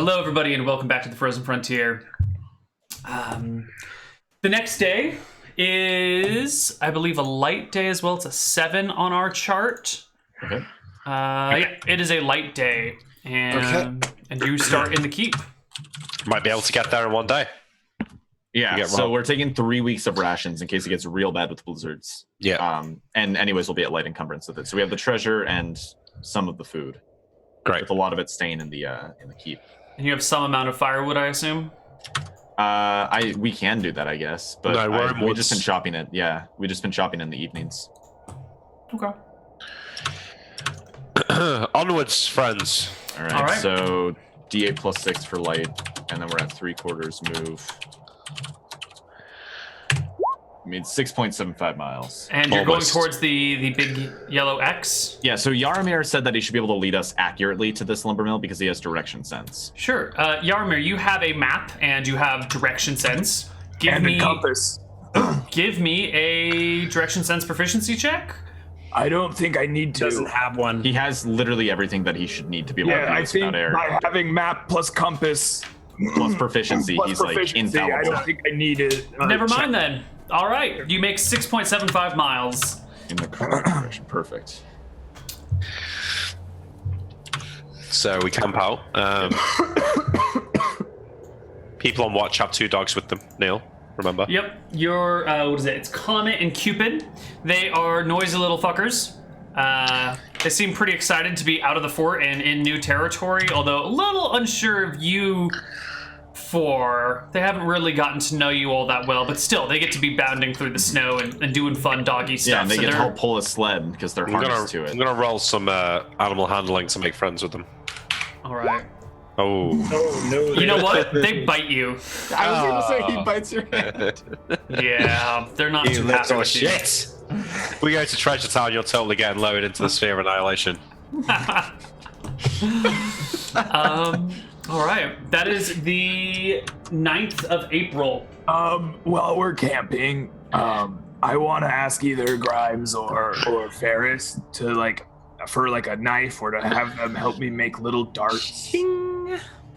Hello, everybody, and welcome back to the Frozen Frontier. The next day is, I believe, a light day as well. It's a 7 on our chart. Okay. Yeah, it is a light day, and you start in the keep. Might be able to get there in one day. Yeah, so we're taking 3 weeks of rations in case it gets real bad with blizzards. Yeah. And anyways, we'll be at light encumbrance with it. So we have the treasure and some of the food. Great. With a lot of it staying in the keep. And you have some amount of firewood, I assume? We can do that, I guess. But No, we've just been chopping it. Yeah, we've just been chopping in the evenings. Okay. Onwards, friends. All right. So D8 plus 6 for light, and then we're at 3/4 move. I mean, 6.75 miles. And you're going towards the big yellow X? Yeah, so Yaramir said that he should be able to lead us accurately to this lumber mill because he has direction sense. Sure. Yaramir, you have a map and you have direction sense. Give me a compass. Give me a direction sense proficiency check. I don't think I need to. Doesn't have one. He has literally everything that he should need to be able to do I this think without error. by having map plus compass Plus proficiency, plus he's proficiency, like infallible. I don't think I need it. Never mind then. All right, you make 6.75 miles. In the correct direction, perfect. So we camp out. People on watch have 2 dogs with them. Neal, remember? Yep, your what is it? It's Comet and Cupid. They are noisy little fuckers. They seem pretty excited to be out of the fort and in new territory, although a little unsure of you four. They haven't really gotten to know you all that well, but still, they get to be bounding through the snow and doing fun doggy stuff. Yeah, and they get to help pull a sled because they're harnessed to it. I'm gonna roll some animal handling to make friends with them. All right. Oh. Oh no! You know what? They bite you. I was gonna say he bites your head. Yeah, they're not You too little happy with you. shit! We go to Treasure Town, you're totally getting lowered into the sphere of annihilation. All right, that is the 9th of April. While we're camping, I want to ask either Grimes or Ferris to for a knife or to have them help me make little darts.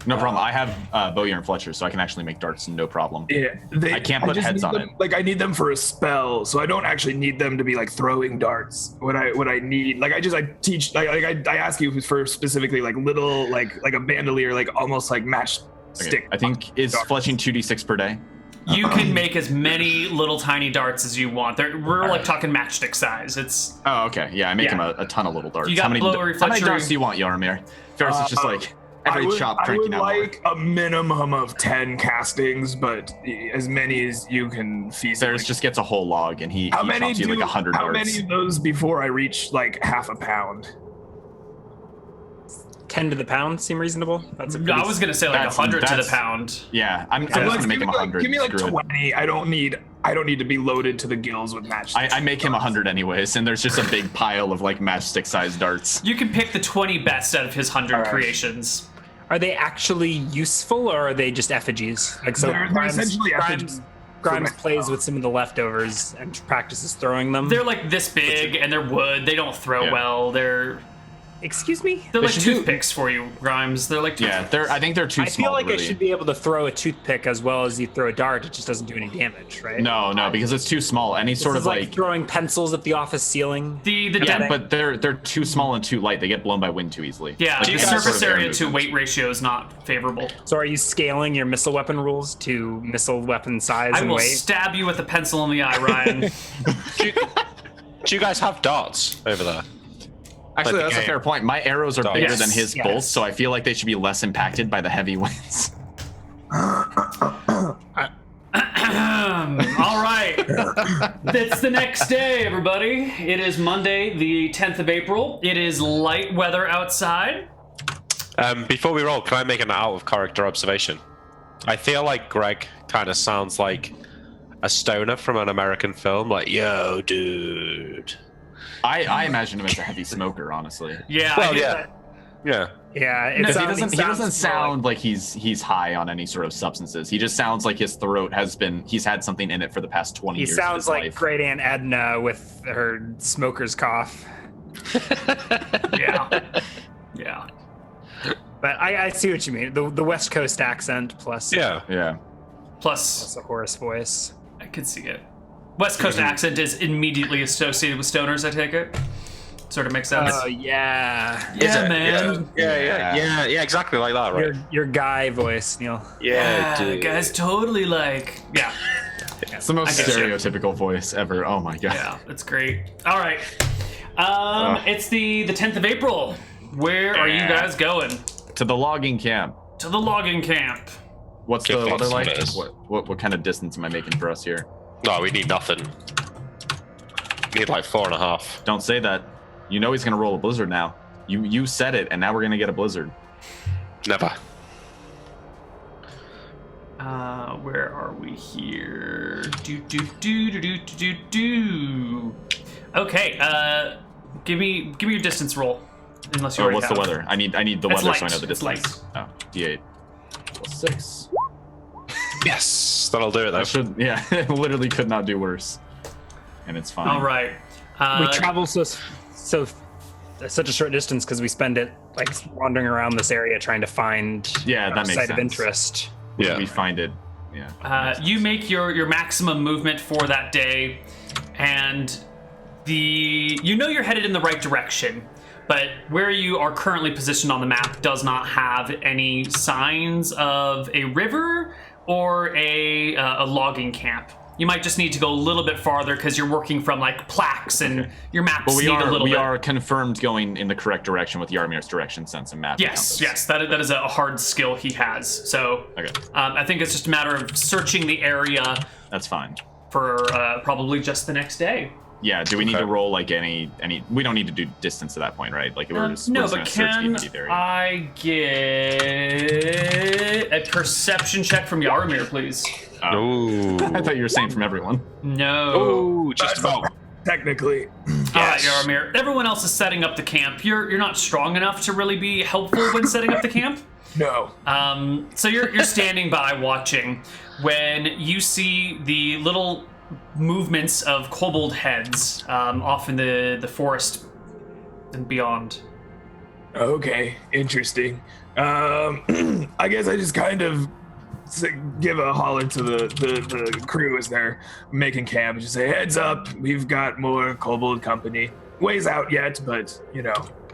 No problem. I have Bowyer and Fletcher, so I can actually make darts, no problem. Yeah, I can't put heads on it. I need them for a spell, so I don't actually need them to be throwing darts. What I need, I teach. I ask you for specifically little like a bandolier, almost like matchstick. Okay. I think is fletching 2d6 per day. You can make as many little tiny darts as you want. We're talking matchstick size. It's Oh, okay. Yeah, I make him a ton of little darts. You got how many Fletcher. darts do you want, Yaramir? Ferris is just every chop cranking out. I would like a minimum of 10 castings, but as many as you can feasibly. Ferris just gets a whole log, and he chops you 100 darts. How many of those before I reach half a pound? 10 to the pound seem reasonable. That's a pretty... I was gonna say 100 to the pound. Yeah, I'm just gonna make him 100. Give me 20. I don't need to be loaded to the gills with matchsticks. I make him 100 anyways, and there's just a big pile of matchstick-sized darts. You can pick the 20 best out of his 100 creations. Are they actually useful, or are they just effigies? They're essentially effigies. Grimes plays with some of the leftovers and practices throwing them. They're this big, and they're wood. They don't throw well. Excuse me? They're toothpicks for you, Grimes. They're Yeah, I think they're too I small. feel like really. I should be able to throw a toothpick as well as you throw a dart. It just doesn't do any damage, right? No, because it's too small. Any sort of like throwing pencils at the office ceiling. But they're too small and too light. They get blown by wind too easily. Yeah, the surface area to weight ratio is not favorable. So are you scaling your missile weapon rules to missile weapon size and weight? I will stab you with a pencil in the eye, Ryan. Do you guys have darts over there? Actually, that's a fair point. My arrows are bigger than his bolts, so I feel like they should be less impacted by the heavy winds. All right. It's the next day, everybody. It is Monday, the 10th of April. It is light weather outside. Before we roll, can I make an out-of-character observation? I feel like Greg kind of sounds like a stoner from an American film, yo, dude. I imagine him as a heavy smoker, honestly. Yeah. Well, yeah. Yeah, he doesn't sound like he's high on any sort of substances. He just sounds like his throat he's had something in it for the past 20 years. He sounds like life. Great Aunt Edna with her smoker's cough. Yeah. But I see what you mean. The West Coast accent plus Yeah. Plus, a hoarse voice. I could see it. West Coast accent is immediately associated with stoners, I take it. Sort of makes sense. Oh yeah. Yeah, man. Yeah, exactly like that, right? Your guy voice, Neal. Yeah, Yeah, dude. guys, totally like. Yeah, It's the most I guess, yeah. stereotypical voice ever. Oh my god. yeah, that's great. All right, it's the 10th of April. Where are you guys going? To the logging camp. To the logging camp. What's Kick the weather off like? some of this. What kind of distance am I making for us here? No, we need nothing. We need like 4.5. Don't say that. You know he's gonna roll a blizzard now. You said it, and now we're gonna get a blizzard. Never. Where are we here? Do. Okay. Give me your distance roll. Unless you Oh, already what's have. the weather? I need the It's weather so I light. know the It's distance. Oh, D8 plus 6. Yes, that'll do it though. I should. Yeah, literally could not do worse. And it's fine. All right. We travel such a short distance because we spend it like wandering around this area trying to find Yeah, that a makes site of sense. interest. Yeah. We find it. Yeah. You make your maximum movement for that day, and you're headed in the right direction, but where you are currently positioned on the map does not have any signs of a river or a logging camp. You might just need to go a little bit farther because you're working from like plaques and your maps But need a little we bit. are confirmed going in the correct direction with Yarmir's direction sense and map. Yes, that is a hard skill he has. So Okay, I think it's just a matter of searching the area that's fine. for probably just the next day. Yeah. Do we need Okay. to roll like any? We don't need to do distance at that point, right? Like we're just, No, we're just but gonna search the can immediate area. I get a perception check from Yarmir, please? Ooh. I thought you were saying from everyone. No. Ooh, just about. Technically. All right, Yarmir. Everyone else is setting up the camp. You're not strong enough to really be helpful when setting up the camp. No. So you're standing by watching when you see the little movements of kobold heads off in the forest and beyond. Okay, interesting. I guess I just kind of give a holler to the crew as they're making camp. Just say, heads up, we've got more kobold company. Ways out yet, but, you know,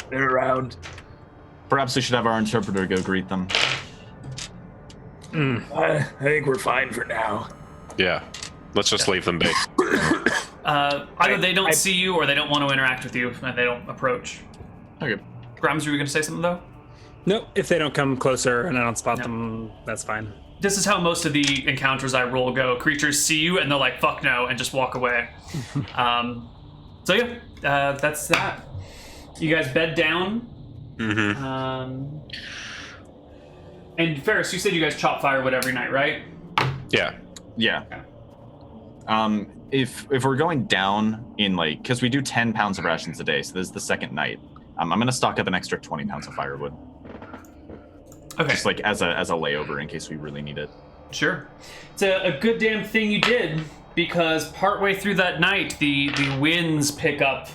they're around. Perhaps we should have our interpreter go greet them. I think we're fine for now. Yeah. Let's just leave them be. Either they don't see you or they don't want to interact with you and they don't approach. Okay. Grimes, were you going to say something, though? Nope, if they don't come closer and I don't spot them, that's fine. This is how most of the encounters I roll go. Creatures see you and they're like, fuck no, and just walk away. So yeah, that's that. You guys bed down. Mm-hmm. And Ferris, you said you guys chop firewood every night, right? Yeah. Yeah. If we're going down in like, because we do 10 pounds of rations a day, so this is the second night. I'm gonna stock up an extra 20 pounds of firewood, Okay, just like as a layover in case we really need it. sure. It's a good damn thing you did, because partway through that night, the winds pick up,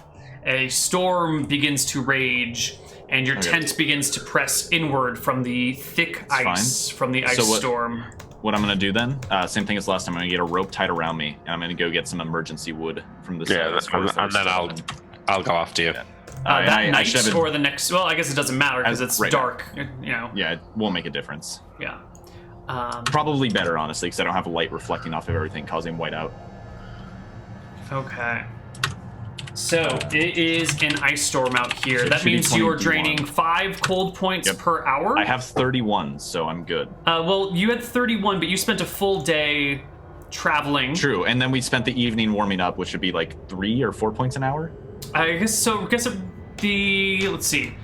a storm begins to rage, and your Okay. tent begins to press inward from the thick ice from the ice So what- storm. What I'm gonna do then, same thing as last time. I'm gonna get a rope tied around me, and I'm gonna go get some emergency wood from the Yeah, and then I'll go after you. and That I night should have or the next? Well, I guess it doesn't matter because it's right now. dark. You know. Yeah, it won't make a difference. Yeah. Probably better, honestly, because I don't have light reflecting off of everything, causing whiteout. Okay. So it is an ice storm out here. So it that should be means you're 20 draining D1. 5 cold points Yep. per hour. I have 31, so I'm good. Well, you had 31, but you spent a full day traveling. True, and then we spent the evening warming up, which would be like 3 or 4 points an hour. I guess so. Let's see.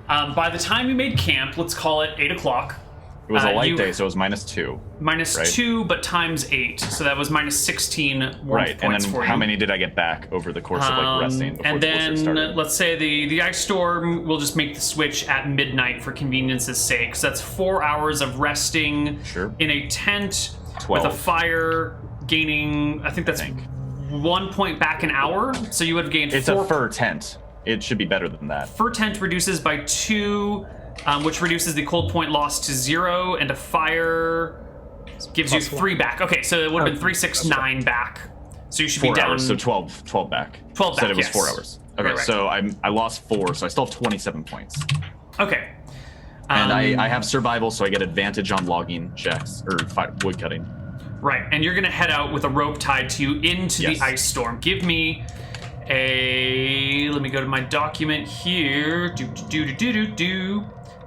By the time you made camp, let's call it 8 o'clock. It was a light you- day, so it was -2. Minus Right. 2, but times 8. So that was minus 16 warmth Right, and points then for how you. many did I get back over the course of like resting before And the blizzard then started? let's say the ice storm will just make the switch at midnight for convenience's sake. So that's 4 hours of resting Sure. in a tent 12. with a fire, gaining. I think that's 1 point back an hour. So you would have gained It's 4. a fur tent. It should be better than that. Fur tent reduces by 2 which reduces the cold point loss to 0, and a fire gives you 3 back. Okay, so it would have been 3, 6, 9 back. So you should 4 be down. hours, so 12 back. 12 back, Said it was yes. 4 hours. Okay, Right. so I lost 4, so I still have 27 points. Okay. And I have survival, so I get advantage on logging checks, or wood cutting. Right, and you're gonna head out with a rope tied to you into Yes. the ice storm. Give me let me go to my document here.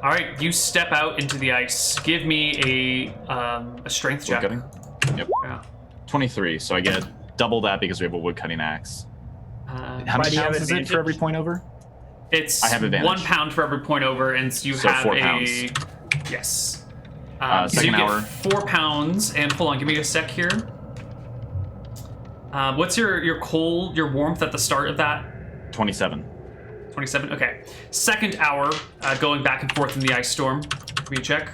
All right, you step out into the ice. Give me a strength Wood check. cutting? Yep. Yeah. 23, so I get double that because we have a wood cutting axe. How Why many do you have pounds is it advantage? for every point over? It's I have advantage. 1 pound for every point over, and so you So have 4 a pounds. yes. So Second you get hour. 4 pounds, and hold on, give me a sec here. What's your cold, your warmth at the start of that? 27. 27. Okay. Second hour, going back and forth in the ice storm. Give me a check.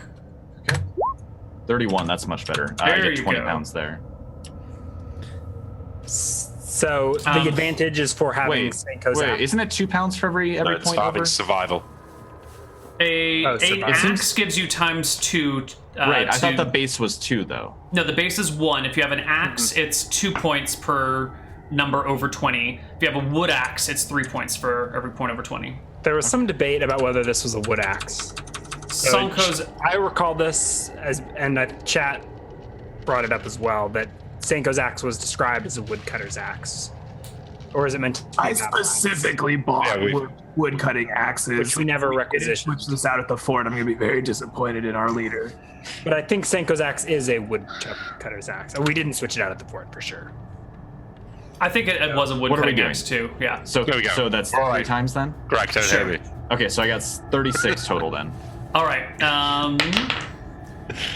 Okay. 31, that's much better. I There get you 20 go. pounds there. So the advantage is for having Senko's Wait, axe. isn't it 2 pounds for every No, it's point having over? survival. An survival. axe gives you ×2. Right, I thought the base was 2 though. No, the base is 1. If you have an axe, it's 2 points per number over 20. If you have a wood axe, it's 3 points for every point over 20. There was some debate about whether this was a wood axe. So Sonko's I recall this and the chat brought it up as well, that Senko's axe was described as a woodcutter's axe. Or is it meant to be I that one? specifically bought Yeah, wood cutting axes, Which we never We requisitioned. switch this out at the fort. I'm gonna be very disappointed in our leader. But I think Senko's axe is a woodcutter's axe. We didn't switch it out at the fort for sure. I think it was a wood What are we cutting doing? axe too. Yeah. So There we go. so that's All 3 right. times then? Greg, don't Sure. hear me. Okay, so I got 36 total then. All right.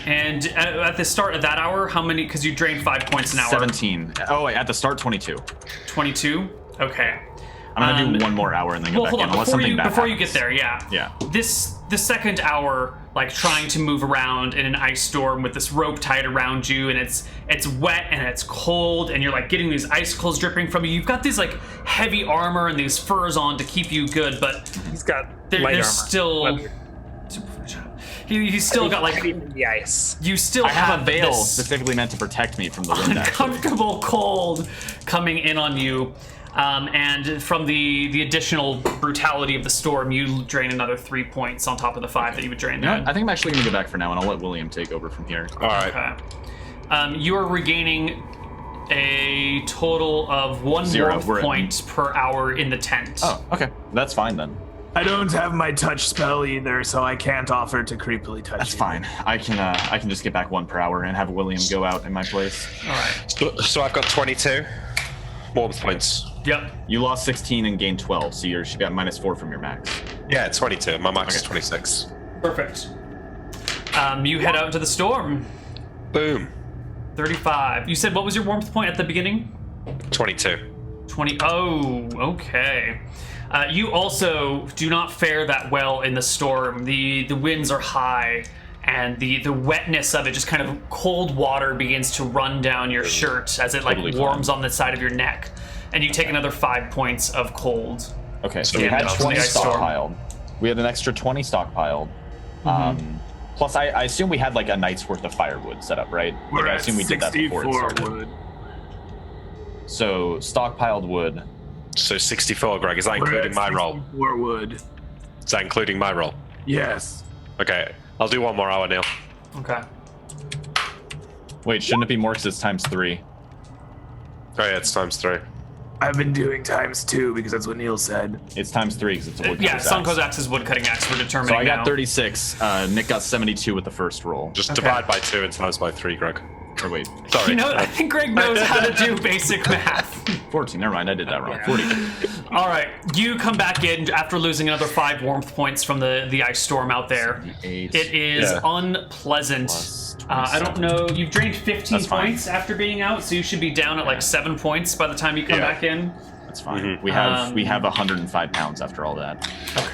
And at the start of that hour, how many? Because you drained 5 points an hour. 17. Oh wait, at the start 22. 22. Okay. I'm gonna do 1 more hour and then get Well, back hold in on. unless Before something you bad before you happens. get there, yeah. Yeah. The second hour, like trying to move around in an ice storm with this rope tied around you, and it's wet and it's cold, and you're like getting these icicles dripping from you. You've got these like heavy armor and these furs on to keep you good, but He's got there's light armor. still. Leather. He's still got like Heavy than the ice. you still I have a veil this specifically meant to protect me from the wind. Actually. uncomfortable cold coming in on you. And from the additional brutality of the storm, you drain another 3 points on top of the 5 that you would drain You know there. what? I think I'm actually gonna go back for now, and I'll let William take over from here. All right. Okay. You are regaining a total of 1 0. warmth We're at- point per hour in the tent. Oh, okay, that's fine then. I don't have my touch spell either, so I can't offer to creepily touch That's you. fine. I can just get back 1 per hour and have William go out in my place. All right. So I've got 22 warmth points. Yep. You lost 16 and gained 12, so you got -4 from your max. Yeah, 22. My max is Okay. 26. Perfect. You head out into the storm. Boom. 35. You said what was your warmth point at the beginning? 22. 20. Oh, okay. You also do not fare that well in the storm. The winds are high, and the wetness of it, just kind of cold water begins to run down your shirt as it like Totally warms on the side of your neck, and you take another 5 points of cold. Okay, so Yeah, we had down to 20 the ice storm. stockpiled. We had an extra 20 stockpiled. Plus, I assume we had like a night's worth of firewood set up, right? We're Like, I at assume we did that before it 64 started. wood. So stockpiled wood. So 64, Greg. Is that We're including at my roll? 64 wood. Is that including my roll? Yes. Okay. I'll do 1 more hour, Neal. Okay. Wait, shouldn't it be more because it's ×3? Oh, yeah, it's ×3. I've been doing ×2 because that's what Neal said. It's ×3 because it's a wood. Yeah, cutter's axe. Sonko's axe is wood cutting axe. We're determining So I got now. 36. Nick got 72 with the first roll. Just Okay. divide by 2 and times by 3, Greg. Or wait, Sorry. You know, I think Greg knows how to do basic math. 14. Never mind, I did that wrong. 40. All right, you come back in after losing another 5 warmth points from the ice storm out there. 78 It is Yeah. unpleasant. plus I don't 27. know. You've drained 15 That's fine. points after being out, so you should be down at like 7 points by the time you come Yeah. back in. That's fine. We have 105 pounds after all that.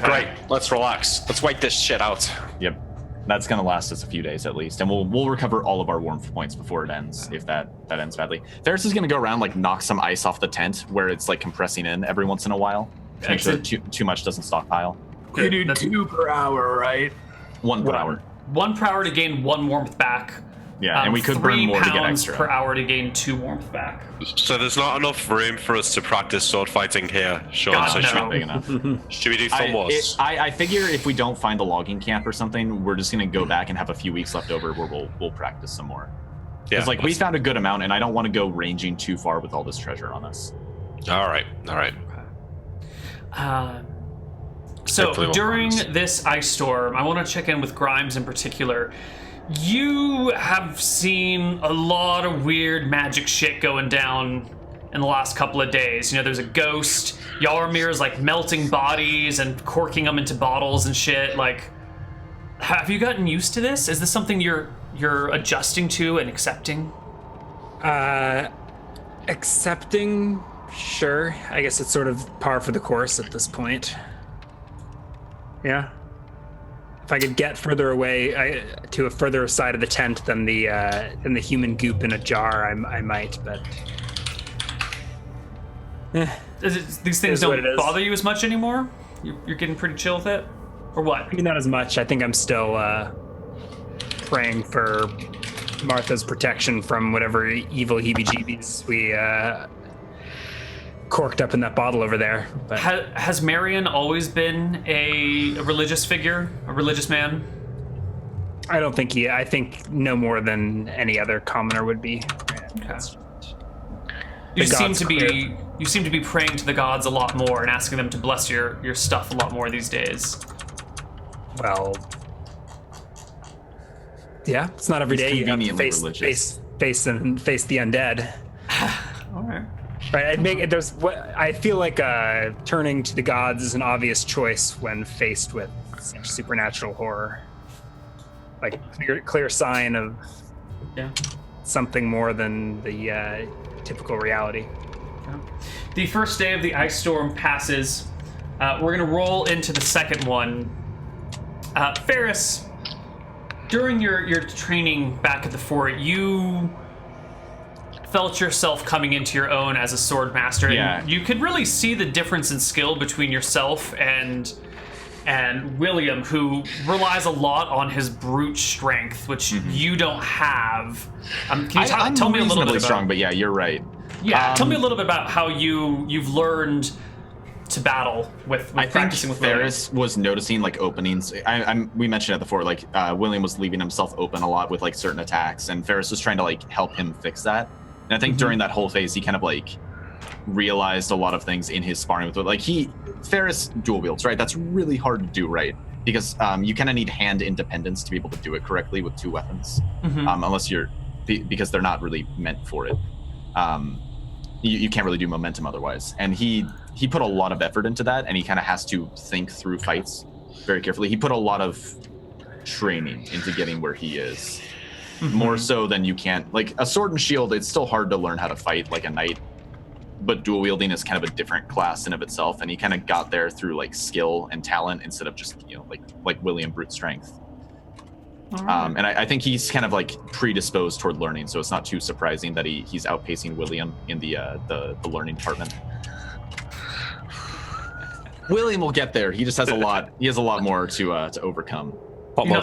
Great. Let's relax. Let's wait this shit out. Yep. That's gonna last us a few days at least, and we'll recover all of our warmth points before it ends, if that ends badly. Ferris is gonna go around, like, knock some ice off the tent where it's like compressing in every once in a while to make sure that too much doesn't stockpile. We do That's 2 per hour, right? 1 per hour. 1 per hour to gain 1 warmth back. Yeah, and we could burn 3 more to get pounds extra. per hour to gain 2 warmth back. So there's not enough room for us to practice sword fighting here, Sean. God, So no. Not big enough. should we do Thumb Wars? I figure if we don't find a logging camp or something, we're just gonna go back and have a few weeks left over where we'll practice some more. Yeah, It's like we found a good amount, and I don't want to go ranging too far with all this treasure on us. All right. So Hopefully we'll during promise. this ice storm, I want to check in with Grimes in particular. You have seen a lot of weird magic shit going down in the last couple of days. You know, there's a ghost. Yarmir's like melting bodies and corking them into bottles and shit. Like, have you gotten used to this? Is this something you're adjusting to and accepting? Accepting, sure. I guess it's sort of par for the course at this point. Yeah. If I could get further away to a further side of the tent than the human goop in a jar, I might. But These things Is what don't it is. bother you as much anymore? You're getting pretty chill with it? Or what? I mean, not as much. I think I'm still praying for Martha's protection from whatever evil heebie-jeebies we corked up in that bottle over there. But Has Marion always been a religious figure, a religious man? I don't think I think no more than any other commoner would be. You The seem gods to be clear. you seem to be praying to the gods a lot more and asking them to bless your stuff a lot more these days. Well, yeah, it's not every He's day you have to conveniently face religious. face the undead. All right. Right, I feel like turning to the gods is an obvious choice when faced with such supernatural horror. Like clear sign of Yeah. something more than the typical reality. The first day of the ice storm passes. We're gonna roll into the second one. Ferris, during your training back at the fort, you felt yourself coming into your own as a sword master. Yeah. And you could really see the difference in skill between yourself and William, who relies a lot on his brute strength, which you don't have. Can you I'm tell me a little bit reasonably about? strong, but yeah, you're right. Yeah, tell me a little bit about how you've learned to battle with I think practicing with Ferris was noticing like openings. We mentioned it before, like William was leaving himself open a lot with like certain attacks, and Ferris was trying to like help him fix that. And I think during that whole phase, he kind of like realized a lot of things in his sparring with like Ferris dual wields, right? That's really hard to do, right? Because you kind of need hand independence to be able to do it correctly with 2 weapons, unless because they're not really meant for it. You can't really do momentum otherwise. And he put a lot of effort into that, and he kind of has to think through fights very carefully. He put a lot of training into getting where he is, more so than you can't. Like a sword and shield, it's still hard to learn how to fight like a knight, but dual wielding is kind of a different class in of itself, and he kind of got there through like skill and talent instead of just like William brute strength. And I think he's kind of like predisposed toward learning, so it's not too surprising that he's outpacing William in the learning department. William will get there. He just has a lot. He has a lot more to overcome. You know,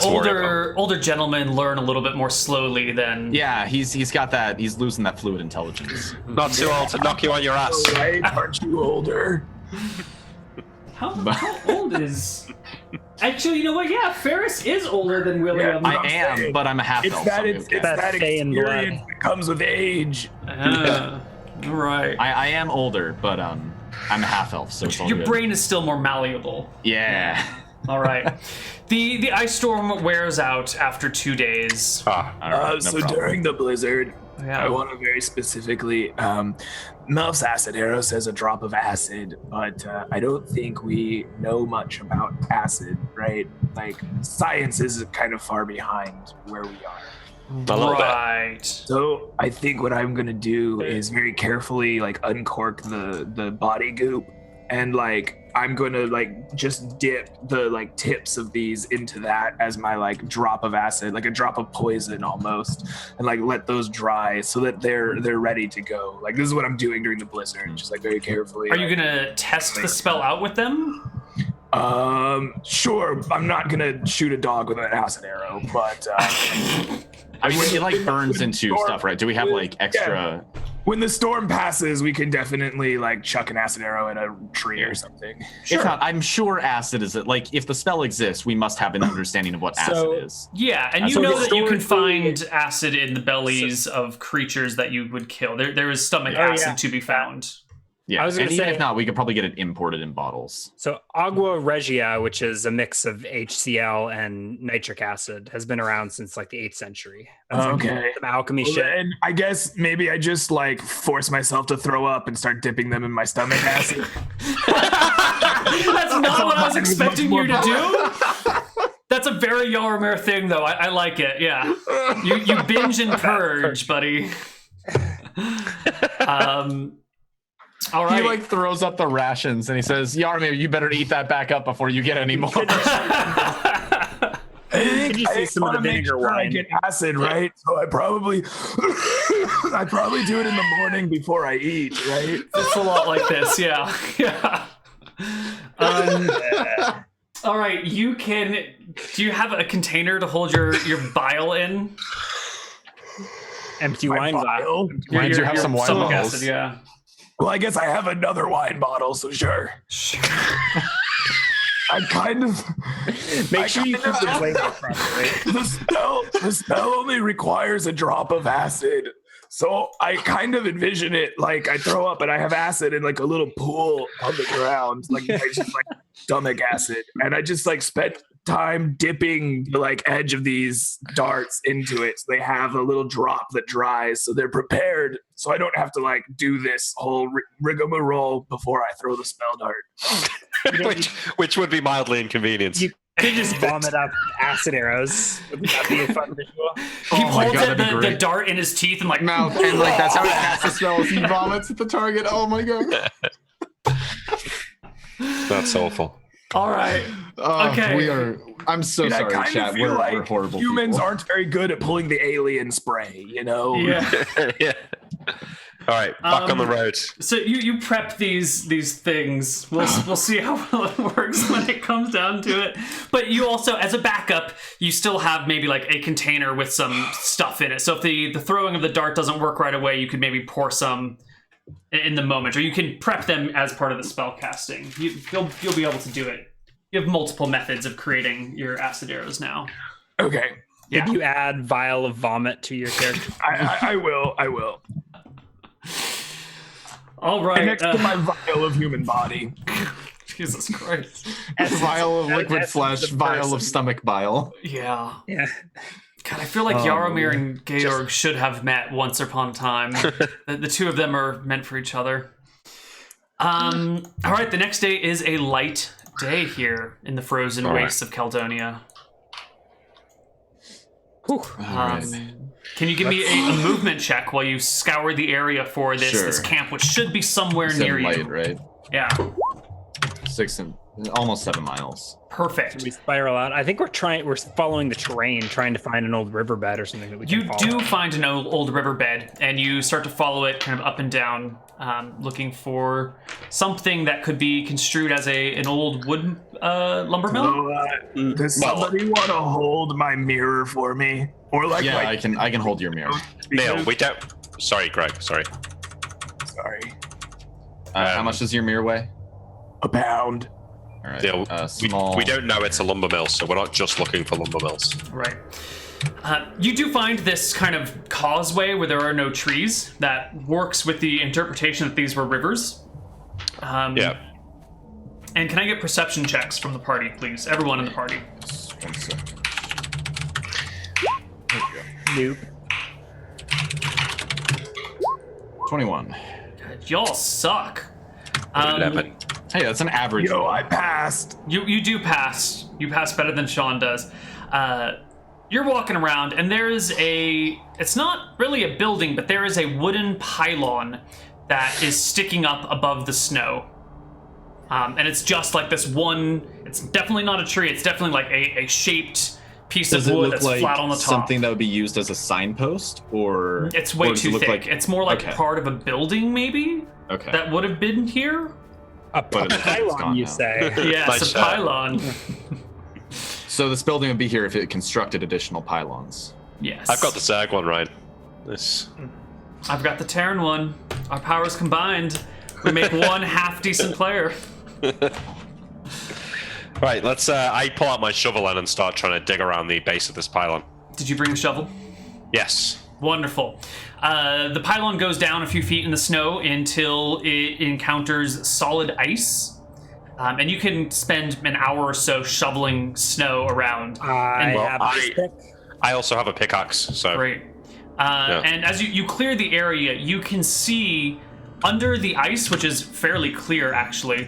older gentlemen learn a little bit more slowly than. Yeah, he's got that. He's losing that fluid intelligence. Not too old to knock you on your ass. Right? Aren't you older? How old is? Actually, you know what? Yeah, Ferris is older than William. Yeah, I am, but I'm a half elf. It's that Fey in experience blood. that comes with age. Right. I am older, but I'm a half elf, so it's all Your good. brain is still more malleable. Yeah. All right. The ice storm wears out after 2 days. All right, no So problem. during the blizzard, Yeah. I want to very specifically, Melf's acid arrow says a drop of acid, but I don't think we know much about acid, right? Like, science is kind of far behind where we are. A little bit. Right. So I think what I'm gonna do is very carefully like uncork the body goop, and like I'm gonna like just dip the like tips of these into that as my like drop of acid, like a drop of poison almost, and like let those dry so that they're ready to go. Like this is what I'm doing during the blizzard, just like very carefully. Are you gonna test the spell out with them? Sure. I'm not gonna shoot a dog with an acid arrow, but I mean, it like burns into stuff, right? Do we have like extra? when the storm passes, we can definitely like chuck an acid arrow at a tree or something. If not, I'm sure acid is it. Like, if the spell exists, we must have an understanding of what acid is. Yeah, and you know that you can find acid in the bellies of creatures that you would kill. There is stomach acid to be found. Yeah, I was and gonna even say- if not, we could probably get it imported in bottles. So Agua Regia, which is a mix of HCl and nitric acid, has been around since like the 8th century. That's like Okay. some alchemy shit. And I guess maybe I just like force myself to throw up and start dipping them in my stomach acid. That's not what I was expecting you to do. That's a very Yarmir thing, though. I like it. Yeah, you binge and purge, buddy. All right. He like throws up the rations and he says, "Yarmir, you better eat that back up before you get any more." I Did you see some of the wanna make vinegar sure I wine? get acid, right? So I probably do it in the morning before I eat, right? It's a lot like this, yeah. Yeah. All right, you can. Do you have a container to hold your bile in? Empty My wine bile? vial. Why do you have some wine stomach bottles? acid, yeah. Well, I guess I have another wine bottle, so sure. I kind of Make sure you keep the label properly. the spell only requires a drop of acid. So I kind of envision it like I throw up and I have acid in like a little pool on the ground, like I just like stomach acid, and I just like spent time dipping the like edge of these darts into it, so they have a little drop that dries, so they're prepared. So I don't have to like do this whole rigmarole before I throw the spell dart. which would be mildly inconvenient. You could just vomit up acid arrows. Would that be a fun visual? He Oh my holds God, that'd be the great. dart in his teeth and like Mouth, and like that's how he casts the spell. If he vomits at the target, oh my god! That's awful. All right. Okay. We are. I'm so And I sorry, kind chat. of feel We're like horrible. humans people. aren't very good at pulling the alien spray, you know? Yeah. Yeah. All right, back on the road. So you prep these things. We'll see how well it works when it comes down to it. But you also, as a backup, you still have maybe like a container with some stuff in it. So if the throwing of the dart doesn't work right away, you could maybe pour some in the moment, or you can prep them as part of the spell casting. You'll be able to do it. You have multiple methods of creating your acid arrows now. Okay. Yeah. Did you add vial of vomit to your character? I will. All right. And next to my vial of human body. Jesus Christ. vial of liquid Essence flesh, of vial person. of stomach bile. Yeah. Yeah. God, I feel like Yaromir and Georg should have met once upon a time. The two of them are meant for each other. All right, the next day is a light day here in the frozen wastes of Caledonia. Can you give me a movement check while you scour the area for this camp, which should be somewhere near you? Light, right? Yeah, 6 and almost 7 miles. perfect. We spiral out. I think we're following the terrain, trying to find an old riverbed or something that we can You follow. do find an old riverbed, and you start to follow it kind of up and down, looking for something that could be construed as an old wood lumber mill. So, does somebody want to hold my mirror for me? Or like, Yeah, I can hold your mirror. Neil, we don't. Sorry, Greg. Sorry. Sorry. How much does your mirror weigh? A pound. All right. Neil, Small. we don't know it's a lumber mill, so we're not just looking for lumber mills. Right. You do find this kind of causeway where there are no trees that works with the interpretation that these were rivers. Yeah. And can I get perception checks from the party, please? Everyone in the party. 1 sec. Nope. 21. God, y'all suck. 11. Hey, that's an average. Yo, roll. I passed. You do pass. You pass better than Sean does. You're walking around, and there is it's not really a building, but there is a wooden pylon that is sticking up above the snow. And it's just like this one, it's definitely not a tree, it's definitely like a shaped piece Does of it wood look that's like flat on the top. something that would be used as a signpost, or It's or way does it too look thick. like- It's more like Okay. part of a building, maybe, Okay. that would have been here. But it looks like it's pylon, gone you now. say? Yes, Nice a shot. pylon. So this building would be here if it constructed additional pylons. Yes. I've got the Zerg one right. This. I've got the Terran one. Our powers combined, we make one half decent player. Right, let's. I pull out my shovel then and start trying to dig around the base of this pylon. Did you bring the shovel? Yes. Wonderful. The pylon goes down a few feet in the snow until it encounters solid ice. And you can spend an hour or so shoveling snow around. I And- have this pick. I also have a pickaxe, so. Great. And as you clear the area, you can see under the ice, which is fairly clear actually,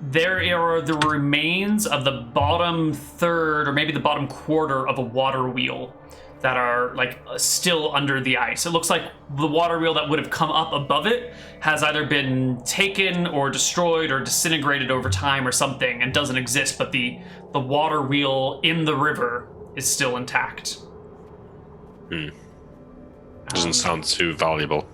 there are the remains of the bottom third or maybe the bottom quarter of a water wheel that are like still under the ice. It looks like the water wheel that would have come up above it has either been taken or destroyed or disintegrated over time or something and doesn't exist, but the water wheel in the river is still intact. Doesn't sound too valuable.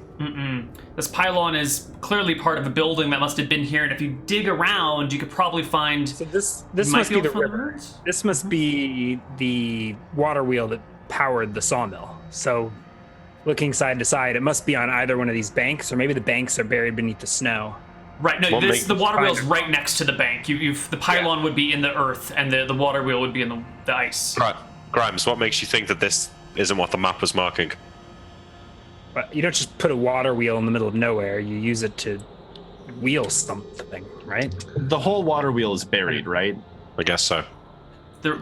This pylon is clearly part of a building that must have been here, and if you dig around, you could probably find. So this you might must be able the to find river. birds. This must be the water wheel that powered the sawmill. So, looking side to side, it must be on either one of these banks, or maybe the banks are buried beneath the snow. Right. No, What this, makes the water wheel is fine. right next to the bank. The pylon would be in the earth, and the water wheel would be in the ice. Right. Grimes, what makes you think that this isn't what the map was marking? But you don't just put a water wheel in the middle of nowhere. You use it to wheel something, right? The whole water wheel is buried, right? I guess so.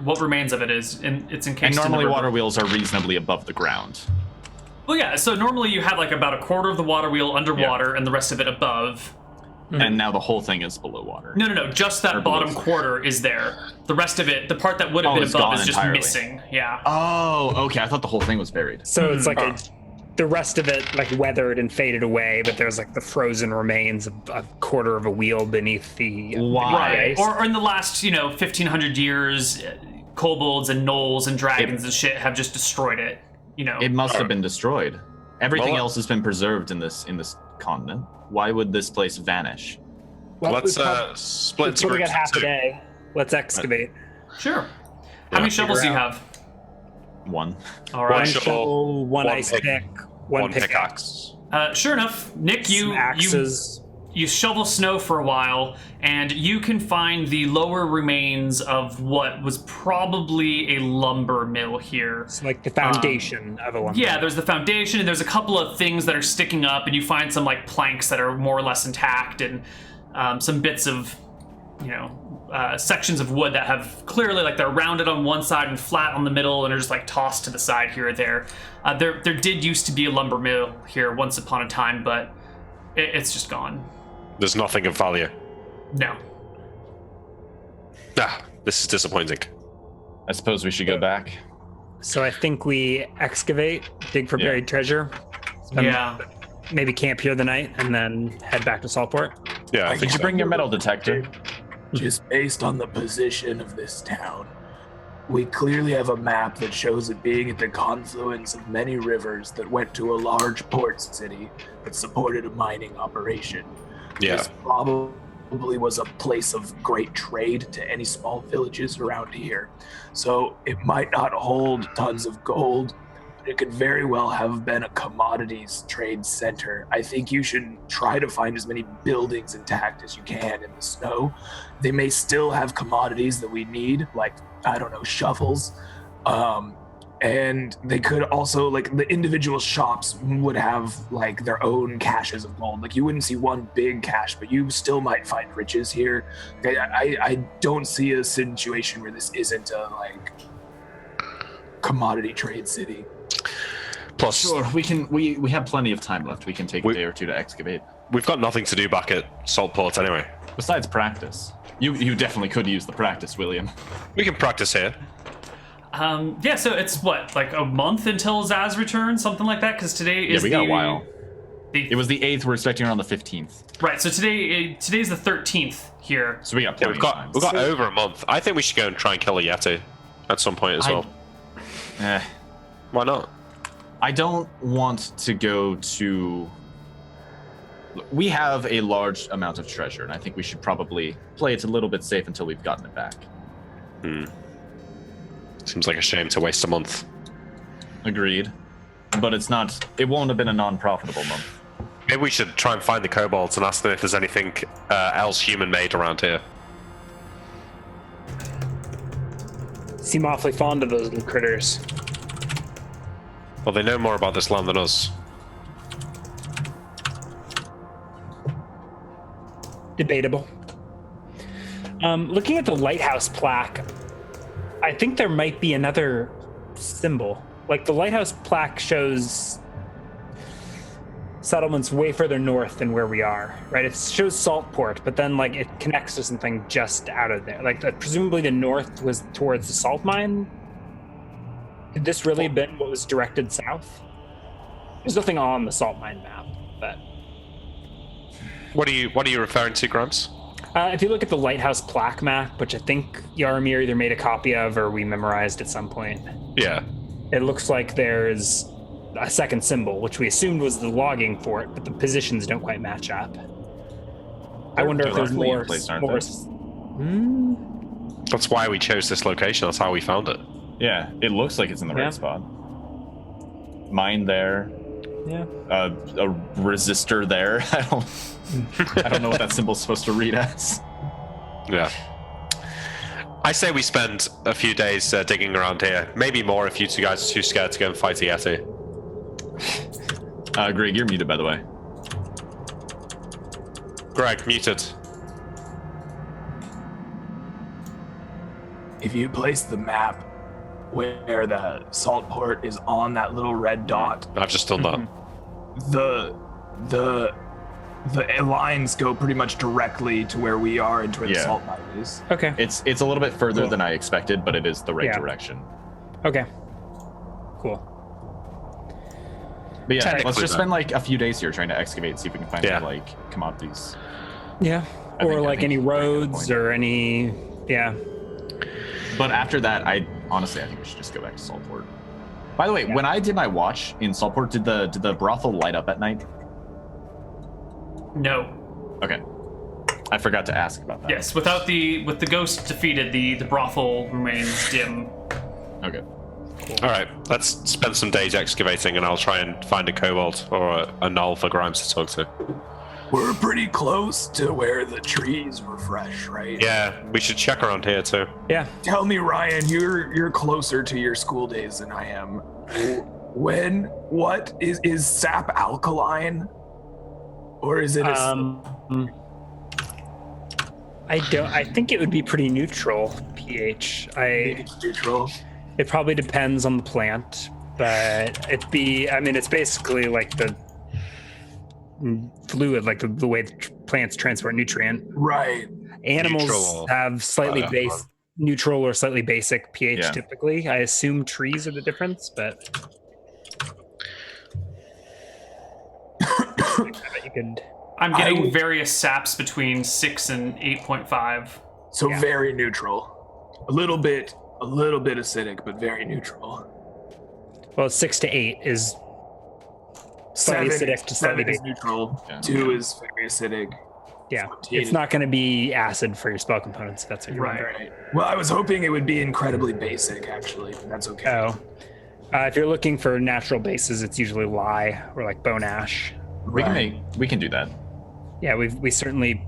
What remains of it is, it's encased. And normally in the water river. wheels are reasonably above the ground. Well, yeah. So normally you have like about a quarter of the water wheel underwater, and the rest of it above. And now the whole thing is below water. No. Just that Or bottom below. quarter is there. The rest of it, the part that would have Oh, been it's above, gone is just entirely. missing. Yeah. Oh, okay. I thought the whole thing was buried. So it's like the rest of it like weathered and faded away, but there's like the frozen remains of a quarter of a wheel beneath the Why? ice. Or in the last, 1,500 years, kobolds and gnolls and dragons and shit have just destroyed it. It must have been destroyed. Everything Well, else has been preserved in this continent. Why would this place vanish? Well, Let's we've split into probably groups got half of a two. day. Let's excavate. Sure. How Yeah. many shovels do you Figure have? One. All One right. One shovel, shovel, one one ice pick, pick, one One pickaxe. pickaxe. Sure enough, Nick, Some you axes. you shovel snow for a while, and you can find the lower remains of what was probably a lumber mill here. It's like the foundation of a lumber. Yeah, there's the foundation, and there's a couple of things that are sticking up, and you find some like planks that are more or less intact, and some bits of, sections of wood that have clearly like they're rounded on one side and flat on the middle, and are just like tossed to the side here or there. There did used to be a lumber mill here once upon a time, but it's just gone. There's nothing of value. No. This is disappointing. I suppose we should go back. So I think we excavate, dig for Yeah. buried treasure, Yeah. maybe camp here the night, and then head back to Saltport. Yeah, I think Did you so. bring your metal detector? Just based on the position of this town, we clearly have a map that shows it being at the confluence of many rivers that went to a large port city that supported a mining operation. Yeah. This probably was a place of great trade to any small villages around here. So it might not hold tons of gold, but it could very well have been a commodities trade center. I think you should try to find as many buildings intact as you can in the snow. They may still have commodities that we need, like, I don't know, shovels. And they could also, like, the individual shops would have like their own caches of gold. Like, you wouldn't see one big cache, but you still might find riches here. I don't see a situation where this isn't a like commodity trade city. Plus, Sure, we have plenty of time left. We can take a day or two to excavate. we've got nothing to do back at Saltport anyway. Besides practice. You definitely could use the practice, William. We can practice here. Yeah, so it's what, like a month until Zaaz returns, something like that? Because today is Yeah, we got a while. the- It was the 8th, we're expecting around the 15th. right, so today's the 13th here. So we got Yeah, plenty we've of time. got over a month. I think we should go and try and kill a Yeti at some point as well. Why not? I don't want to go to we have a large amount of treasure, and I think we should probably play it a little bit safe until we've gotten it back. Seems like a shame to waste a month. Agreed. But it won't have been a non-profitable month. Maybe we should try and find the kobolds and ask them if there's anything else human-made around here. Seem awfully fond of those little critters. Well, they know more about this land than us. Debatable. Looking at the lighthouse plaque, I think there might be another symbol. Like the lighthouse plaque shows settlements way further north than where we are, right? It shows Saltport, but then like it connects to something just out of there. Like presumably the north was towards the salt mine. Could this really have been what was directed south? There's nothing on the salt mine map, but What are you referring to, Grumps? if you look at the lighthouse plaque map, which I think Yaramir either made a copy of or we memorized at some point, Yeah. it looks like there's a second symbol, which we assumed was the logging fort, but the positions don't quite match up. I wonder if there's roughly in more. place, aren't more they? That's why we chose this location. That's how we found it. Yeah, it looks like it's in the Yeah. right spot. Mine there. Yeah. A resistor there. I don't know what that symbol's supposed to read as. Yeah. I say we spend a few days digging around here. Maybe more if you two guys are too scared to go and fight a Yeti. Greg, you're muted, by the way. Greg, muted. If you place the map where the salt port is on that little red dot, I've just done that. the lines go pretty much directly to where we are and to where the Yeah. salt mine is. Okay. It's a little bit further Cool. than I expected, but it is the right Yeah. direction. Okay. Cool. But yeah, Technically, let's just though. spend like a few days here trying to excavate, see if we can find Yeah. any like commodities. Yeah. I Or think like any we're at a good roads point. or any. Yeah. But after that, I think we should just go back to Saltport. By the way, when I did my watch in Saltport, did the brothel light up at night? No. Okay. I forgot to ask about that. Yes, with the ghost defeated, the brothel remains dim. Okay. All right, let's spend some days excavating, and I'll try and find a kobold or a null for Grimes to talk to. We're pretty close to where the trees were fresh, right? Yeah, we should check around here too. Yeah. Tell me, Ryan, you're closer to your school days than I am. What is sap alkaline? Or is it I think it would be pretty neutral pH. it's neutral? It probably depends on the plant, but it's basically like the fluid, like the way plants transport nutrient. Right. Animals Neutral. have slightly neutral or slightly basic pH Yeah. typically. I assume trees are the difference, but you could. I'm getting would- various saps between 6 and 8.5. So Yeah. very neutral. A little bit acidic, but very neutral. Well, 6 to 8 is slightly acidic to slightly seven is basic. neutral. Yeah. 2 is very acidic. Yeah, 14 it's not going to be acid for your spell components. If that's what you're wondering. Right. Well, I was hoping it would be incredibly basic, actually, but that's okay. Oh, if you're looking for natural bases, it's usually lye or like bone ash. We can do that. Yeah, we certainly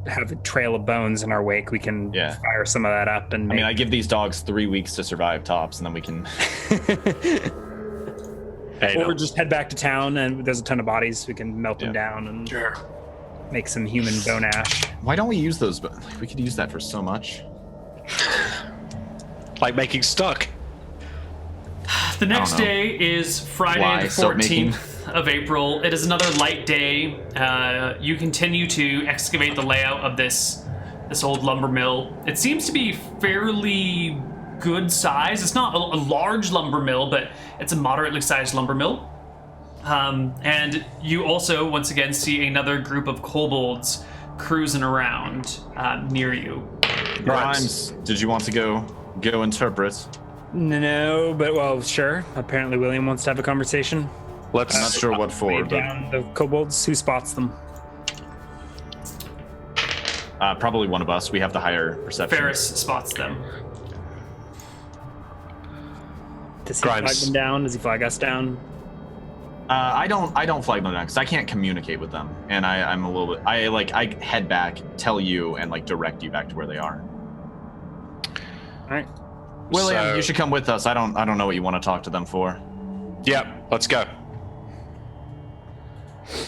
have a trail of bones in our wake. We can Yeah. fire some of that up and I mean, I give these dogs 3 weeks to survive tops, and then we can. Hey, or no. just head back to town and there's a ton of bodies. We can melt them Yeah. down and Sure. make some human bone ash. Why don't we use those? Like, we could use that for so much. Like making stuck. The next I don't know. day is Friday Why the soap making? 14th of April. It is another light day. You continue to excavate the layout of this old lumber mill. It seems to be fairly good size. It's not a large lumber mill, but it's a moderately sized lumber mill. And you also, once again, see another group of kobolds cruising around near you. Grimes, did you want to go interpret? No, but well, sure. Apparently, William wants to have a conversation. Let's. I'm not sure what for, Wave but down the kobolds. Who spots them? Probably one of us. We have the higher perception. Ferris spots them. Does he flag Grimes. them down? Does he flag us down? I don't flag them down because I can't communicate with them, and I'm a little bit. I head back, tell you, and like direct you back to where they are. All right. William, So- you should come with us. I don't know what you want to talk to them for. Yep, let's go.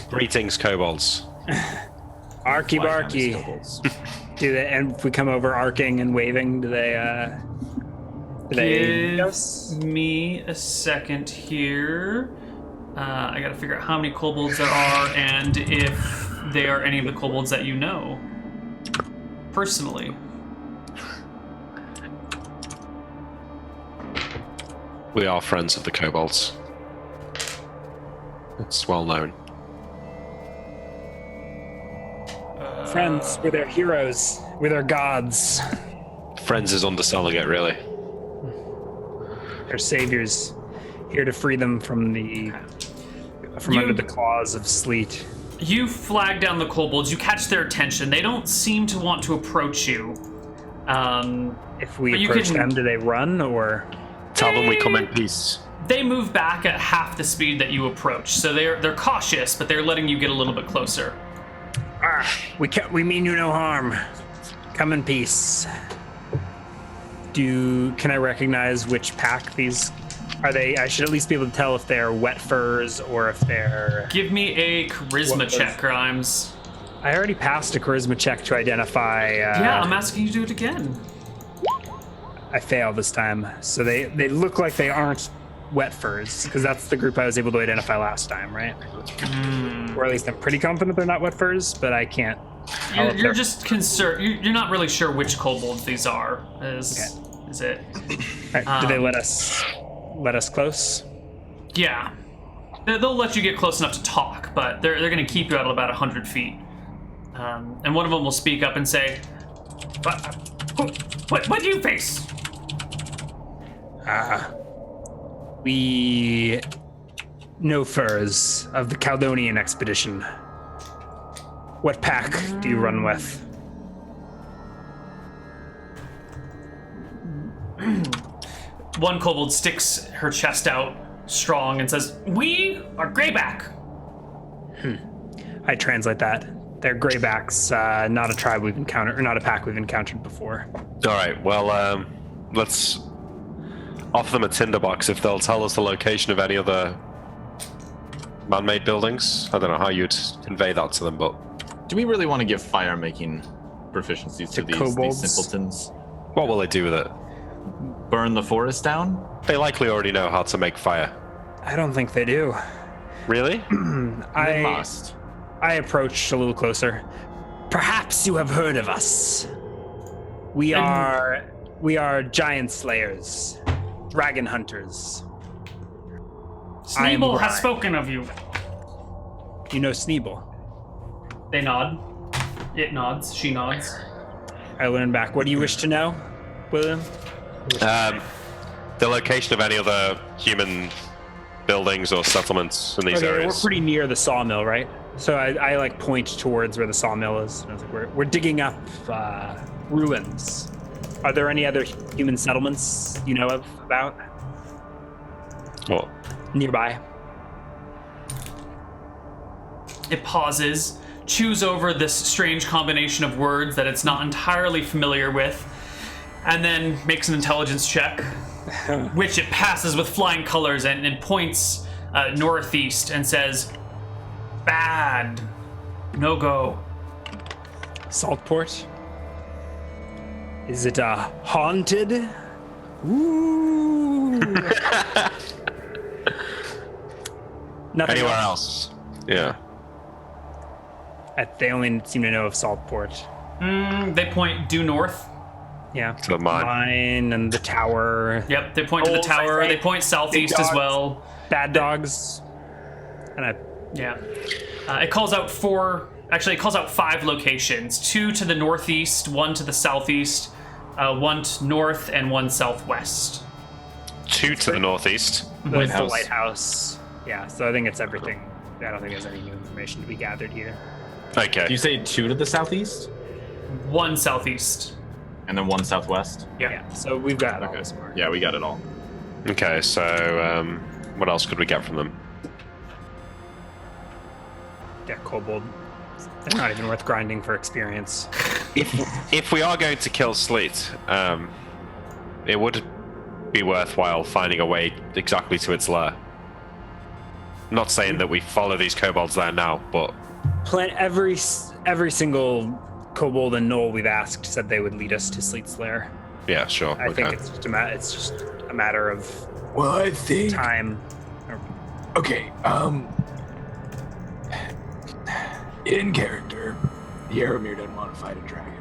Greetings, kobolds. Arky Fly down these barky. kobolds. Do they? And if we come over arcing and waving, do they? Give me a second here. I gotta figure out how many kobolds there are and if they are any of the kobolds that you know personally. We are friends of the kobolds. It's well known. Friends, we're their heroes. We're their gods. Friends is underselling it, really. Their saviors, here to free them from under the claws of sleet. You flag down the kobolds, you catch their attention. They don't seem to want to approach you. If we But you approach can- them, do they run or? Tell them we come in peace. They move back at half the speed that you approach, so they're cautious, but they're letting you get a little bit closer. We mean you no harm. Come in peace. Can I recognize which pack these are? They? I should at least be able to tell if they're wet furs or if they're. Give me a charisma What check, was- Grimes. I already passed a charisma check to identify. Yeah, I'm asking you to do it again. I failed this time, so they look like they aren't wet furs because that's the group I was able to identify last time, right? Or at least I'm pretty confident they're not wet furs, but I can't. tell if You're they're- just concerned. You're not really sure which kobolds these are. Is it? All right, do they let us close? Yeah. They'll let you get close enough to talk, but they're going to keep you at about 100 feet. And one of them will speak up and say, What do you face? We know furs of the Caledonian expedition. What pack do you run with? One kobold sticks her chest out strong and says, We are Greyback. I translate that. They're Greybacks, not a tribe we've encountered, or not a pack we've encountered before. All right, well, let's offer them a tinderbox if they'll tell us the location of any other man-made buildings. I don't know how you'd convey that to them, but Do we really want to give fire making proficiencies to these kobolds? simpletons? what will they do with it? Burn the forest down? They likely already know how to make fire. I don't think they do. Really? They must. I approached a little closer. Perhaps you have heard of us. We are giant slayers, dragon hunters. I am Sneeble has Brian. spoken of you. You know Sneeble. They nod. It nods. She nods. I learn back. What do you wish to know, William? The location of any other human buildings or settlements in these Okay, we're areas. pretty near the sawmill, right? So I like point towards where the sawmill is. And I was like, we're digging up ruins. Are there any other human settlements you know of about What? nearby? It pauses, chews over this strange combination of words that it's not entirely familiar with, and then makes an intelligence check, which it passes with flying colors and points northeast and says, Bad. No go. Saltport? Is it haunted? Ooh. Nothing Anywhere else. else? Yeah. They only seem to know of Saltport. They point due north. Yeah. To the mine. Mine and the tower. Yep, they point to the Holes, I tower. say. They point southeast Big as dogs. well. Bad dogs. And Yeah. It calls out it calls out 5 locations. 2 to the northeast, 1 to the southeast, 1 north, and 1 southwest. 2 to the northeast. With the Lighthouse. lighthouse. Yeah, so I think it's everything. I don't think there's any new information to be gathered here. Okay. Do you say 2 to the southeast? 1 southeast. And then 1 southwest. Yeah. So we've got all Okay. this mark. Yeah, we got it all. Okay, so what else could we get from them? Yeah, kobold. They're not even worth grinding for experience. If we are going to kill Sleet, it would be worthwhile finding a way exactly to its lair. Not saying that we follow these kobolds there now, but Every single kobold and knoll we've asked said they would lead us to Sleet's lair. yeah, sure. I okay. think it's just a matter of Well, I think. time. Okay. In character, Yaromir doesn't want to fight a dragon.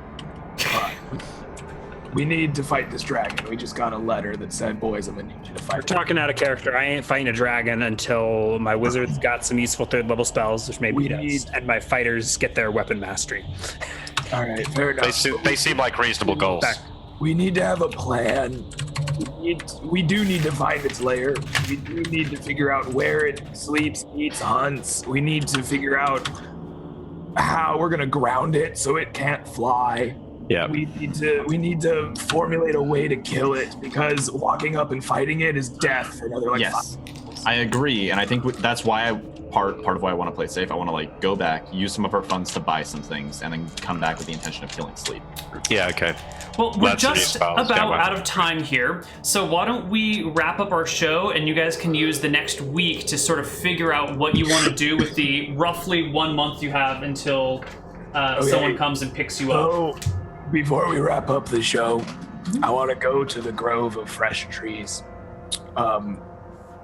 But we need to fight this dragon. We just got a letter that said, "Boys, I'm gonna need you to We're fight." talking out of character. I ain't fighting a dragon until my wizards got some useful 3rd level spells, which maybe We does, need- and my fighters get their weapon mastery. All right, fair enough. They seem like reasonable goals. Back. We need to have a plan. We do need to find its lair. We do need to figure out where it sleeps, eats, hunts. We need to figure out how we're gonna ground it so it can't fly. Yeah. We need to formulate a way to kill it, because walking up and fighting it is death for another like Yes, 5 I agree, and I think that's why part of why I want to play safe. I want to like go back, use some of our funds to buy some things, and then come back with the intention of killing Sleep. Yeah, okay. Well, we're That's the new just spells. about Yeah, out of time here, so why don't we wrap up our show and you guys can use the next week to sort of figure out what you want to do with the roughly 1 month you have until someone comes and picks you up. Oh, before we wrap up the show, I want to go to the grove of fresh trees,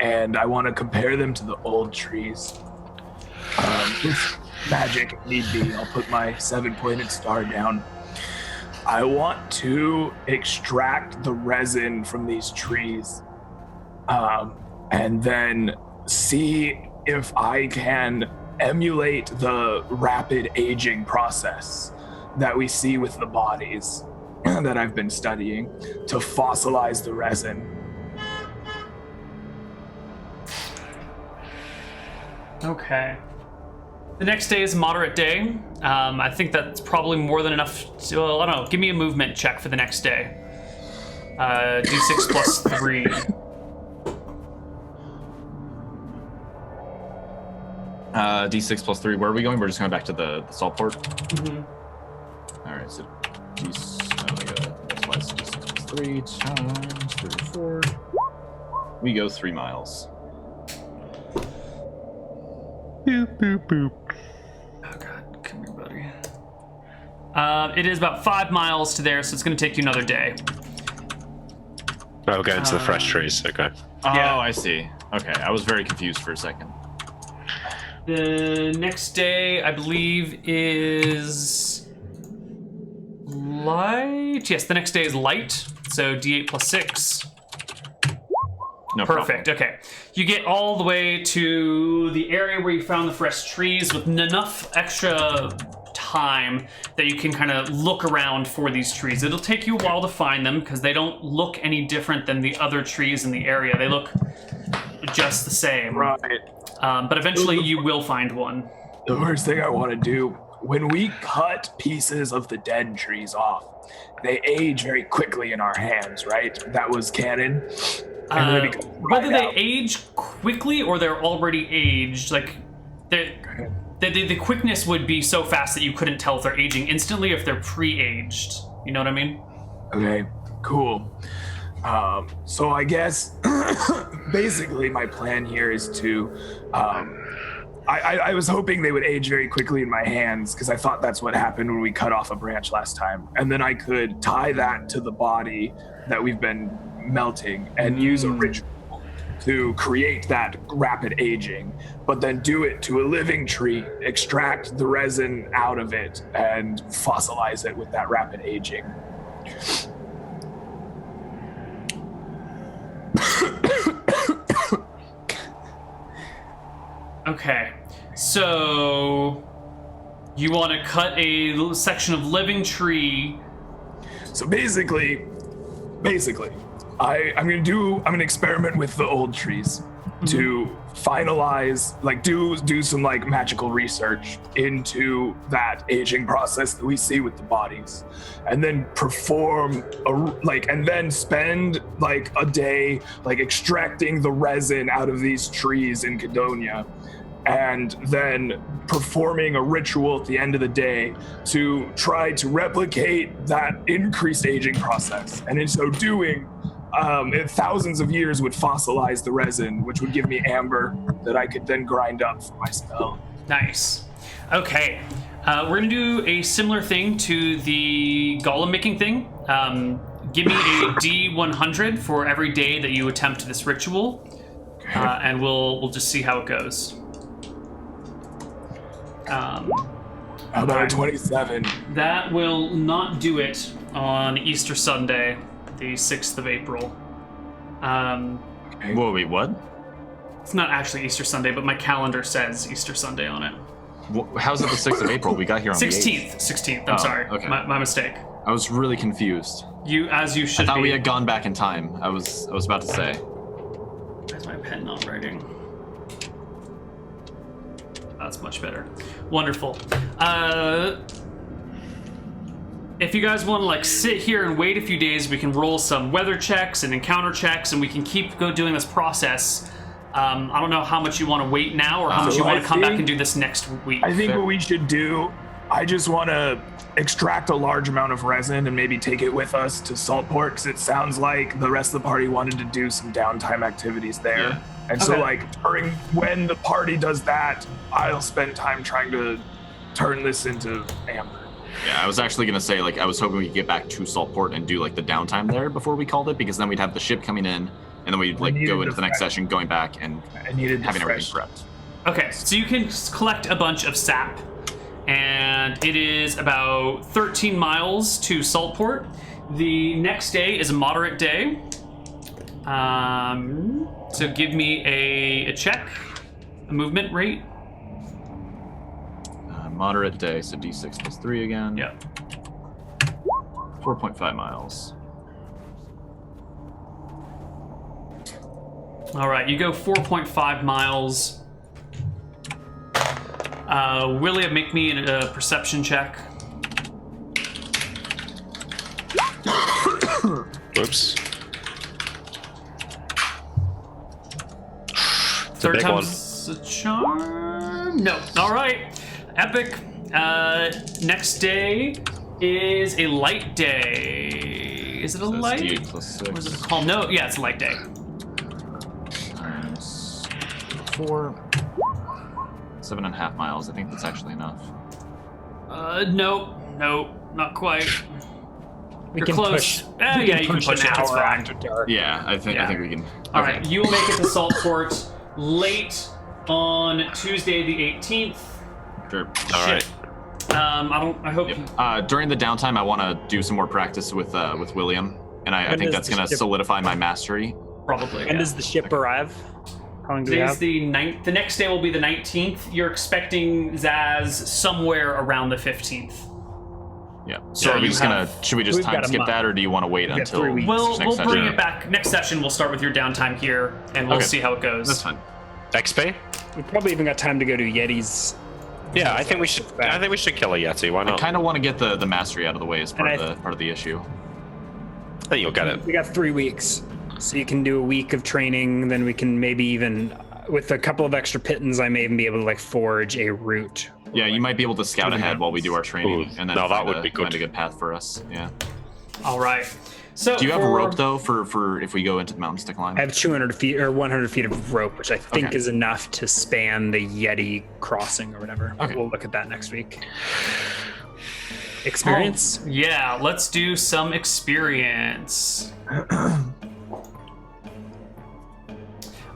and I want to compare them to the old trees. With magic, if need be, I'll put my 7-pointed star down. I want to extract the resin from these trees, and then see if I can emulate the rapid aging process that we see with the bodies that I've been studying to fossilize the resin. Okay. The next day is moderate day. I think that's probably more than enough to, well, I don't know, give me a movement check for the next day. D6 plus 3. D6 plus 3. Where are we going? We're just going back to the salt port. All right, so that's why it's D6 plus 3 times 34. We go 3 miles. Boop, boop, boop. Oh god, come here, buddy. It is about 5 miles to there, so it's going to take you another day. Oh, we're going to the fresh trees. Okay. Yeah. Oh, I see. Okay, I was very confused for a second. The next day, I believe, is light. Yes, the next day is light, so D8 plus 6. No Perfect. Okay. You get all the way to the area where you found the fresh trees with enough extra time that you can kind of look around for these trees. It'll take you a while to find them because they don't look any different than the other trees in the area. They look just the same. Right. But eventually you will find one. The first thing I want to do, when we cut pieces of the dead trees off, they age very quickly in our hands, right? That was canon. And then they become Whether dried they out. age quickly or they're already aged, like the quickness would be so fast that you couldn't tell if they're aging instantly or if they're pre-aged. You know what I mean? Okay, cool. So I guess basically my plan here is to I was hoping they would age very quickly in my hands because I thought that's what happened when we cut off a branch last time. And then I could tie that to the body that we've been melting and use a ritual to create that rapid aging, but then do it to a living tree, extract the resin out of it, and fossilize it with that rapid aging. Okay, so you want to cut a section of living tree. So basically, I'm gonna experiment with the old trees. to finalize, like do some like magical research into that aging process that we see with the bodies, and then and then spend like a day like extracting the resin out of these trees in Cadonia, and then performing a ritual at the end of the day to try to replicate that increased aging process. And in so doing, in thousands of years would fossilize the resin, which would give me amber that I could then grind up for my spell. Nice. Okay. We're going to do a similar thing to the golem making thing. Give me a D100 for every day that you attempt this ritual, and we'll just see how it goes. How about a 27? That will not do it on Easter Sunday, the 6th of April. Whoa, wait, what? It's not actually Easter Sunday, but my calendar says Easter Sunday on it. How's it the 6th of April? We got here on 16th. the 16th. I'm sorry. Okay. My mistake. I was really confused. You should I thought be. we had gone back in time. I was about to say. Where's my pen not writing? That's much better. Wonderful. If you guys want to like sit here and wait a few days, we can roll some weather checks and encounter checks, and we can keep doing this process. I don't know how much you want to wait now, or how much you want to come back and do this next week. I think what we should do, I just want to extract a large amount of resin and maybe take it with us to Saltport, because it sounds like the rest of the party wanted to do some downtime activities there. Yeah. And so like when the party does that, I'll spend time trying to turn this into amber. Yeah, I was actually gonna say, like, I was hoping we could get back to Saltport and do like the downtime there before we called it, because then we'd have the ship coming in, and then we'd like go into the next session, going back and having everything prepped. Okay, so you can collect a bunch of sap, and it is about 13 miles to Saltport. The next day is a moderate day. So give me a check, a movement rate. Moderate day, so D6 plus 3 again. Yeah. 4.5 miles. All right, you go 4.5 miles. William, make me a perception check. Whoops. Third big time's a charm. No. All right. Epic. Next day is a light day. Is it a So it's light? D8 plus 6. Or is it a calm? No. Yeah, it's a light day. Times 4. 7.5 miles. I think that's actually enough. No, not quite. You're can close. push. Yeah, you can push an it. That's hour fine. after dark. Yeah, I think we can. All right, you will make it to Saltport late on Tuesday the 18th. Sure. All right. I hope. Yep. During the downtime, I want to do some more practice with William, and I think that's going to solidify my mastery. Probably. When yeah. does the ship arrive? How long do we Today's have? the 9th. The next day will be the 19th. You're expecting Zaaz somewhere around the 15th. Yeah. So Yeah, are we you just should we just we've got time a skip month. that, or do you want to wait got until 3 weeks. We'll next bring session? it back next session. We'll start with your downtime here, and we'll Okay. see how it goes. That's fine. XP? We probably even got time to go to Yeti's. Yeah, I think we should. I think we should kill a Yeti. Why I not? kind of want to get the mastery out of the way as part And of the issue. I think you'll get it. We got 3 weeks, so you can do a week of training. Then we can maybe even, with a couple of extra pittance, I may even be able to like forge a route. Yeah, you might be able to scout ahead while we do our training, Ooh, and then no, that find would be good. find a good path for us. Yeah. All right. So Do you have a for- rope though for if we go into the mountains to climb? I have 200 feet or 100 feet of rope, which I think Okay. is enough to span the Yeti crossing or whatever. Okay. We'll look at that next week. Experience? Yeah, let's do some experience.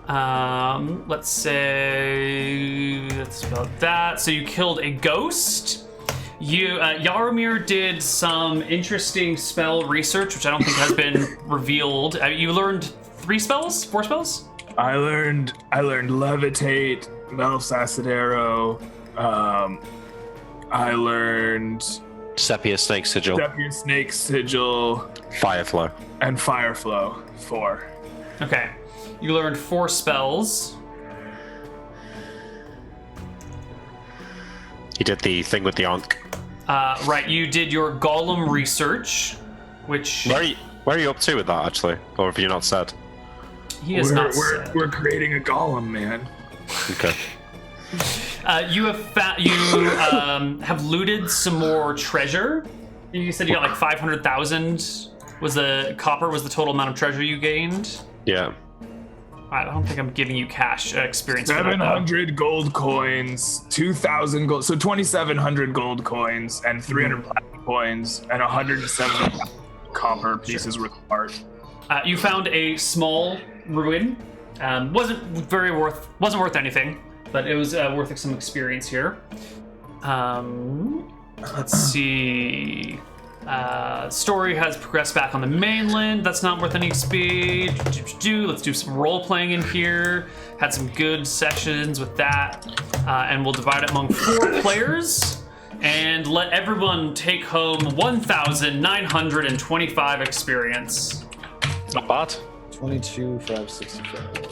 Let's say that's about that. So you killed a ghost. You Yaromir did some interesting spell research, which I don't think has been revealed. You learned 4 spells. I learned levitate, metal sacidero. I learned Sepia Snake Sigil. Sepia Snake Sigil Fireflow. and Fireflow 4. Okay. You learned 4 spells. He did the thing with the Ankh. Right, you did your golem research, which Where are you up to with that, actually? Or have you not said? he has not said. We're creating a golem, man. Okay. You have looted some more treasure. You said you got like 500,000 was the copper was the total amount of treasure you gained. Yeah. I don't think I'm giving you cash experience. For that, though. 700 gold coins, 2,000 gold, so 2,700 gold coins, and 300 platinum coins, and 170 copper pieces worth of art. You found a small ruin. Wasn't worth anything, but it was worth some experience here. Let's see. Story has progressed back on the mainland. That's not worth any speed. Let's do some role playing in here. Had some good sessions with that, and we'll divide it among 4 players and let everyone take home 1,925 experience. Not bad. 22,565.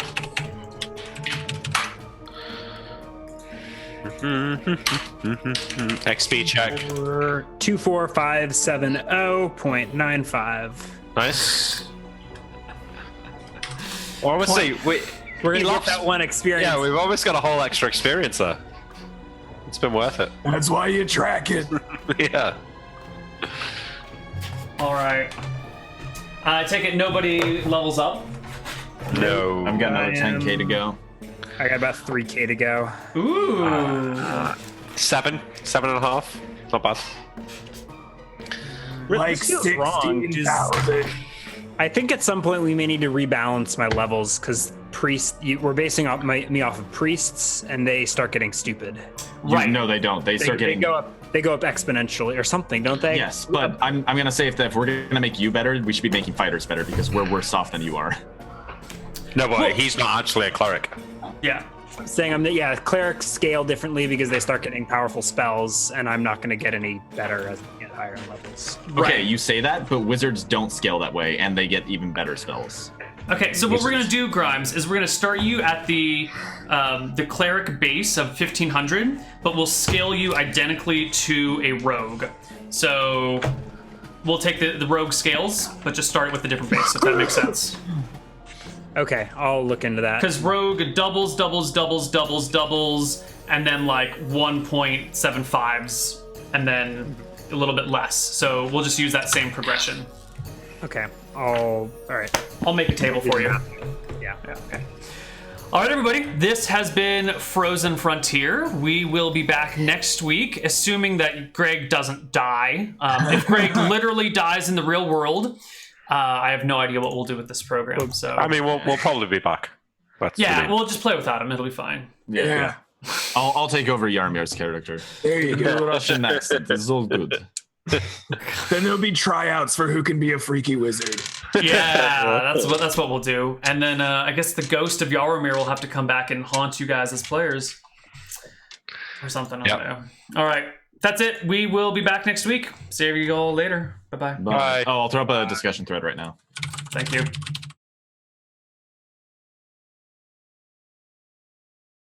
XP check. 24570.95. Nice. Or I would say We're gonna get that one experience. Yeah, we've almost got a whole extra experience there. It's been worth it. That's why you track it. Yeah. All right. I take it nobody levels up. No. I've got another 10k to go. I got about 3k to go. Ooh. 7.5. Not bad. Like This feels wrong. 16,000. I think at some point we may need to rebalance my levels because we're basing me off of priests, and they start getting stupid. Right. No, they don't. They start getting. They go up exponentially or something, don't they? Yes, but I'm gonna say if we're gonna make you better, we should be making fighters better because we're worse off than you are. No, but he's not actually a cleric. Yeah. Saying clerics scale differently because they start getting powerful spells, and I'm not going to get any better as we get higher levels. Okay, you say that, but wizards don't scale that way, and they get even better spells. Okay, so what we're gonna do, Grimes, is we're gonna start you at the cleric base of 1,500, but we'll scale you identically to a rogue. So we'll take the rogue scales, but just start it with a different base, if that makes sense. Okay, I'll look into that. Because rogue doubles, and then like 1.75s, and then a little bit less. So we'll just use that same progression. Okay, all right. I'll make a table for you. Yeah. Okay. All right, everybody. This has been Frozen Frontier. We will be back next week, assuming that Greg doesn't die. If Greg literally dies in the real world, I have no idea what we'll do with this program. So I mean, we'll probably be back. That's yeah, we'll just play without him. It'll be fine. Yeah. I'll take over Yarmir's character. There you go. Russian accent. This is all good. Then there'll be tryouts for who can be a freaky wizard. Yeah, that's what we'll do. And then I guess the ghost of Yarmir will have to come back and haunt you guys as players or something. I don't know. All right, that's it. We will be back next week. See you all later. Bye-bye. Bye. Oh, I'll throw up a discussion thread right now. Thank you.